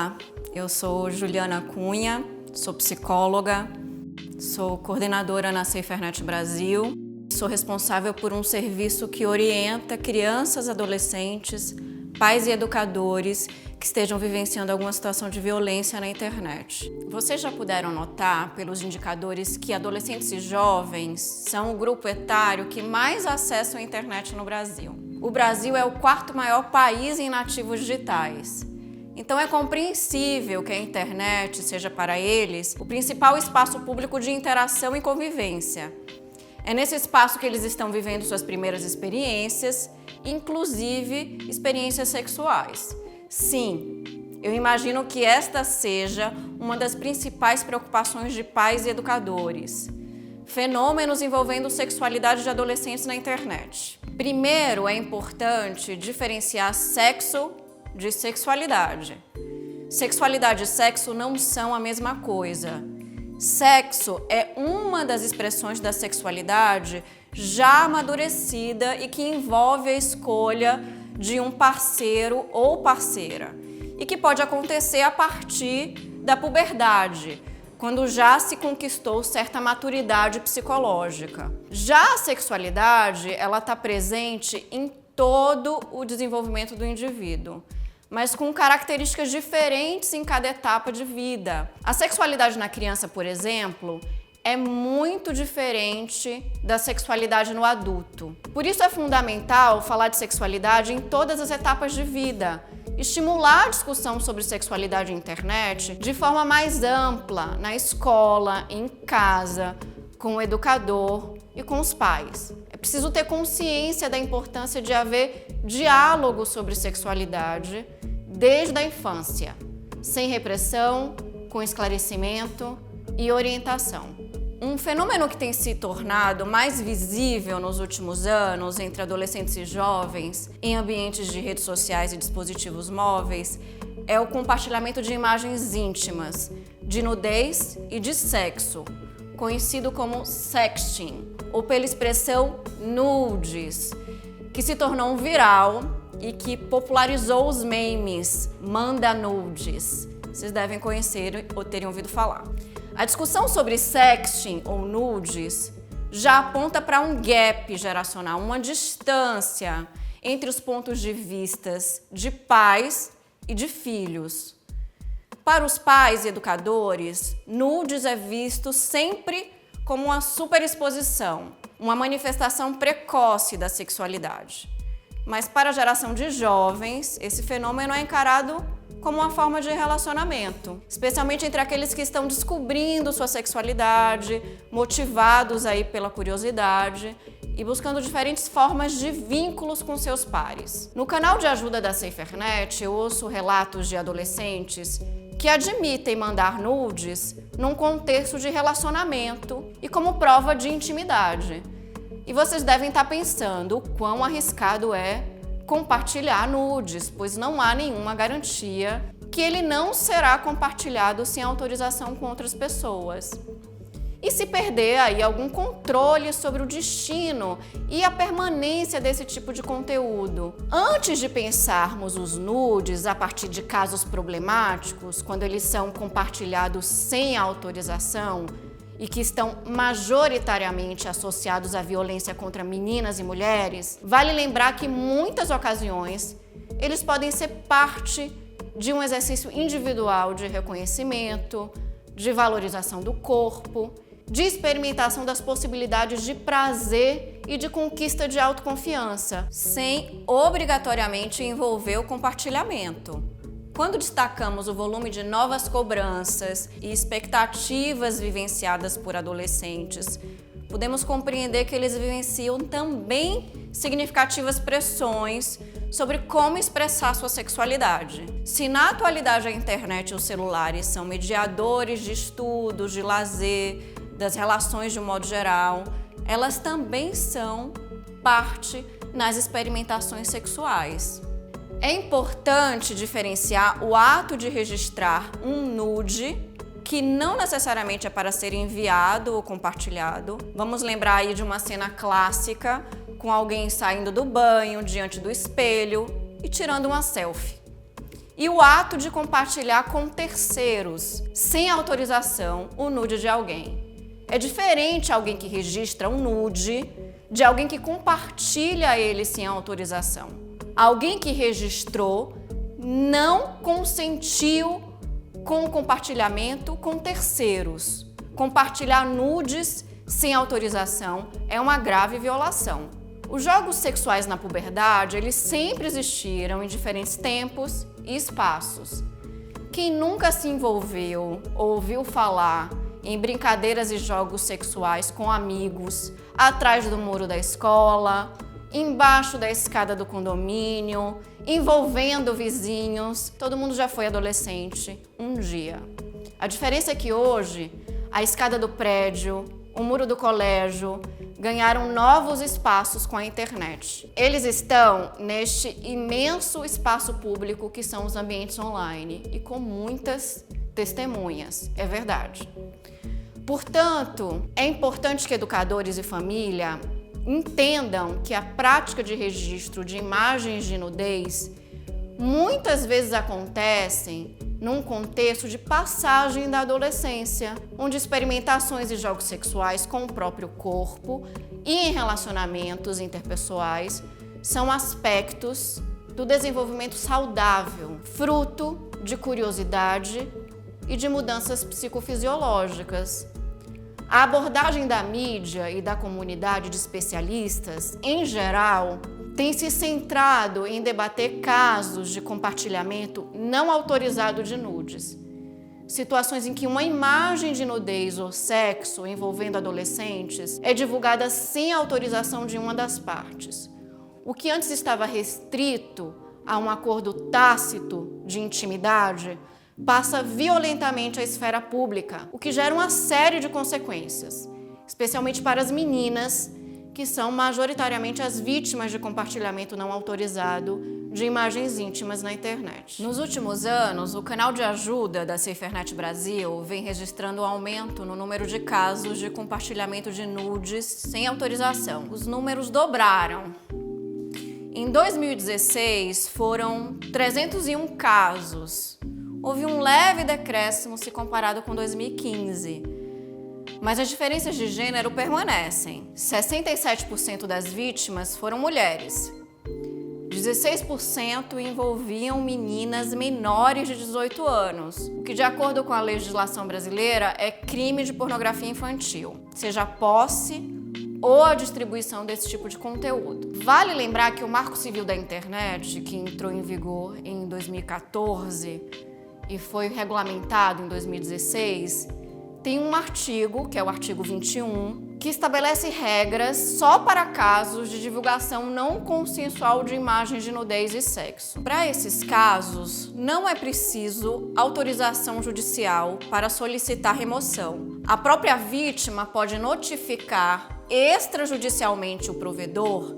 Olá, eu sou Juliana Cunha, sou psicóloga, sou coordenadora na SaferNet Brasil, sou responsável por um serviço que orienta crianças, adolescentes, pais e educadores que estejam vivenciando alguma situação de violência na internet. Vocês já puderam notar pelos indicadores que adolescentes e jovens são o grupo etário que mais acessam a internet no Brasil. O Brasil é o quarto maior país em nativos digitais. Então é compreensível que a internet seja para eles o principal espaço público de interação e convivência. É nesse espaço que eles estão vivendo suas primeiras experiências, inclusive experiências sexuais. Sim, eu imagino que esta seja uma das principais preocupações de pais e educadores. Fenômenos envolvendo sexualidade de adolescentes na internet. Primeiro, é importante diferenciar sexo de sexualidade. Sexualidade e sexo não são a mesma coisa. Sexo é uma das expressões da sexualidade já amadurecida e que envolve a escolha de um parceiro ou parceira e que pode acontecer a partir da puberdade, quando já se conquistou certa maturidade psicológica. Já a sexualidade, ela está presente em todo o desenvolvimento do indivíduo, mas com características diferentes em cada etapa de vida. A sexualidade na criança, por exemplo, é muito diferente da sexualidade no adulto. Por isso é fundamental falar de sexualidade em todas as etapas de vida, estimular a discussão sobre sexualidade na internet de forma mais ampla, na escola, em casa, com o educador e com os pais. É preciso ter consciência da importância de haver diálogo sobre sexualidade desde a infância, sem repressão, com esclarecimento e orientação. Um fenômeno que tem se tornado mais visível nos últimos anos entre adolescentes e jovens em ambientes de redes sociais e dispositivos móveis é o compartilhamento de imagens íntimas, de nudez e de sexo, conhecido como sexting, ou pela expressão nudes, que se tornou um viral e que popularizou os memes manda nudes. Vocês devem conhecer ou terem ouvido falar. A discussão sobre sexting ou nudes já aponta para um gap geracional, uma distância entre os pontos de vista de pais e de filhos. Para os pais e educadores, nudes é visto sempre como uma superexposição, uma manifestação precoce da sexualidade. Mas para a geração de jovens, esse fenômeno é encarado como uma forma de relacionamento, especialmente entre aqueles que estão descobrindo sua sexualidade, motivados aí pela curiosidade e buscando diferentes formas de vínculos com seus pares. No canal de ajuda da SaferNet, eu ouço relatos de adolescentes que admitem mandar nudes num contexto de relacionamento e como prova de intimidade. E vocês devem estar pensando o quão arriscado é compartilhar nudes, pois não há nenhuma garantia que ele não será compartilhado sem autorização com outras pessoas. E se perder aí algum controle sobre o destino e a permanência desse tipo de conteúdo? Antes de pensarmos os nudes a partir de casos problemáticos, quando eles são compartilhados sem autorização e que estão majoritariamente associados à violência contra meninas e mulheres, vale lembrar que em muitas ocasiões eles podem ser parte de um exercício individual de reconhecimento, de valorização do corpo, de experimentação das possibilidades de prazer e de conquista de autoconfiança, sem obrigatoriamente envolver o compartilhamento. Quando destacamos o volume de novas cobranças e expectativas vivenciadas por adolescentes, podemos compreender que eles vivenciam também significativas pressões sobre como expressar sua sexualidade. Se na atualidade a internet e os celulares são mediadores de estudos, de lazer, das relações de um modo geral, elas também são parte nas experimentações sexuais. É importante diferenciar o ato de registrar um nude, que não necessariamente é para ser enviado ou compartilhado. Vamos lembrar aí de uma cena clássica com alguém saindo do banho, diante do espelho e tirando uma selfie. e o ato de compartilhar com terceiros, sem autorização, o nude de alguém. É diferente alguém que registra um nude de alguém que compartilha ele sem autorização. Alguém que registrou não consentiu com o compartilhamento com terceiros. Compartilhar nudes sem autorização é uma grave violação. Os jogos sexuais na puberdade, eles sempre existiram em diferentes tempos e espaços. Quem nunca se envolveu ou ouviu falar em brincadeiras e jogos sexuais com amigos, atrás do muro da escola, embaixo da escada do condomínio, envolvendo vizinhos? Todo mundo já foi adolescente um dia. A diferença é que hoje, a escada do prédio, o muro do colégio, ganharam novos espaços com a internet. Eles estão neste imenso espaço público que são os ambientes online e com muitas testemunhas, é verdade. Portanto, é importante que educadores e família entendam que a prática de registro de imagens de nudez muitas vezes acontecem num contexto de passagem da adolescência, onde experimentações e jogos sexuais com o próprio corpo e em relacionamentos interpessoais são aspectos do desenvolvimento saudável, fruto de curiosidade e de mudanças psicofisiológicas. A abordagem da mídia e da comunidade de especialistas, em geral, tem se centrado em debater casos de compartilhamento não autorizado de nudes. Situações em que uma imagem de nudez ou sexo envolvendo adolescentes é divulgada sem autorização de uma das partes. O que antes estava restrito a um acordo tácito de intimidade passa violentamente à esfera pública, o que gera uma série de consequências, especialmente para as meninas, que são majoritariamente as vítimas de compartilhamento não autorizado de imagens íntimas na internet. Nos últimos anos, o canal de ajuda da SaferNet Brasil vem registrando um aumento no número de casos de compartilhamento de nudes sem autorização. Os números dobraram. Em 2016, foram 301 casos. Houve um leve decréscimo se comparado com 2015. Mas as diferenças de gênero permanecem. 67% das vítimas foram mulheres. 16% envolviam meninas menores de 18 anos, o que, de acordo com a legislação brasileira, é crime de pornografia infantil, seja a posse ou a distribuição desse tipo de conteúdo. Vale lembrar que o Marco Civil da Internet, que entrou em vigor em 2014 e foi regulamentado em 2016, tem um artigo, que é o artigo 21, que estabelece regras só para casos de divulgação não consensual de imagens de nudez e sexo. Para esses casos, não é preciso autorização judicial para solicitar remoção. A própria vítima pode notificar extrajudicialmente o provedor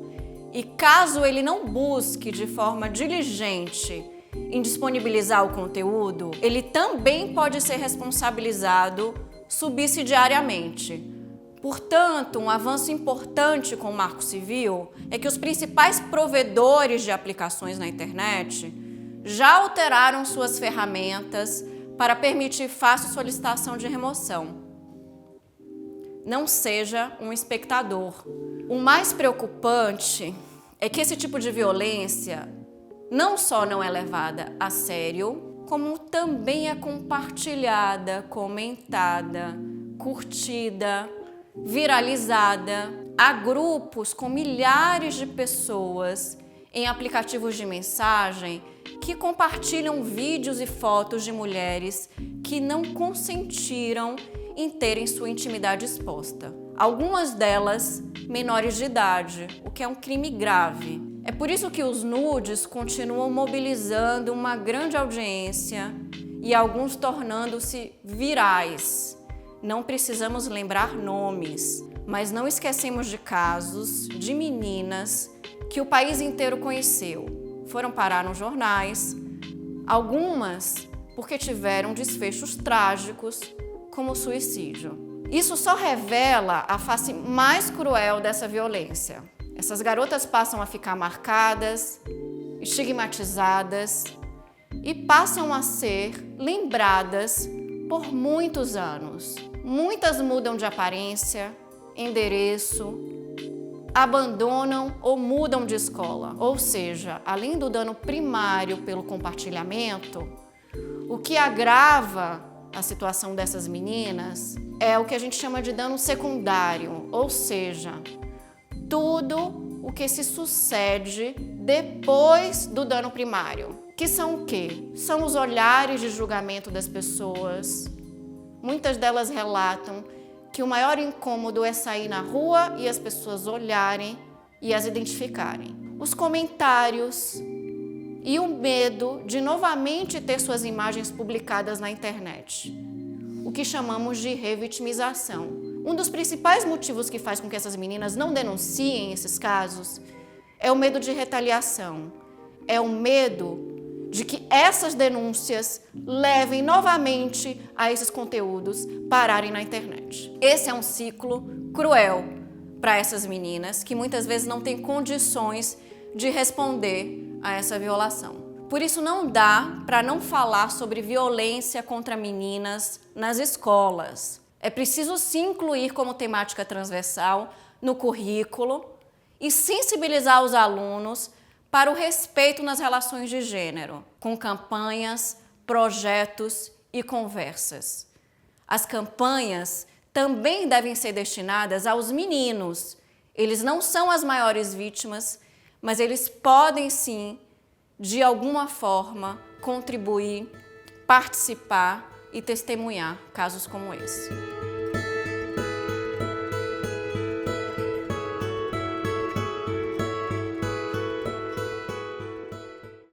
e, caso ele não busque de forma diligente em disponibilizar o conteúdo, ele também pode ser responsabilizado subsidiariamente. Portanto, um avanço importante com o Marco Civil é que os principais provedores de aplicações na internet já alteraram suas ferramentas para permitir fácil solicitação de remoção. Não seja um espectador. O mais preocupante é que esse tipo de violência não só não é levada a sério, como também é compartilhada, comentada, curtida, viralizada. Há grupos com milhares de pessoas em aplicativos de mensagem que compartilham vídeos e fotos de mulheres que não consentiram em terem sua intimidade exposta. Algumas delas menores de idade, o que é um crime grave. É por isso que os nudes continuam mobilizando uma grande audiência e alguns tornando-se virais. Não precisamos lembrar nomes, mas não esquecemos de casos de meninas que o país inteiro conheceu. Foram parar nos jornais, algumas porque tiveram desfechos trágicos, como o suicídio. Isso só revela a face mais cruel dessa violência. Essas garotas passam a ficar marcadas, estigmatizadas, e passam a ser lembradas por muitos anos. Muitas mudam de aparência, endereço, abandonam ou mudam de escola. Ou seja, além do dano primário pelo compartilhamento, o que agrava a situação dessas meninas é o que a gente chama de dano secundário, ou seja, tudo o que se sucede depois do dano primário. Que são o quê? São os olhares de julgamento das pessoas. Muitas delas relatam que o maior incômodo é sair na rua e as pessoas olharem e as identificarem. Os comentários e o medo de novamente ter suas imagens publicadas na internet, o que chamamos de revitimização. Um dos principais motivos que faz com que essas meninas não denunciem esses casos é o medo de retaliação, é o medo de que essas denúncias levem novamente a esses conteúdos pararem na internet. Esse é um ciclo cruel para essas meninas que muitas vezes não têm condições de responder a essa violação. Por isso não dá para não falar sobre violência contra meninas nas escolas. É preciso sim incluir como temática transversal no currículo e sensibilizar os alunos para o respeito nas relações de gênero, com campanhas, projetos e conversas. As campanhas também devem ser destinadas aos meninos. Eles não são as maiores vítimas, mas eles podem sim, de alguma forma, contribuir, participar e testemunhar casos como esse.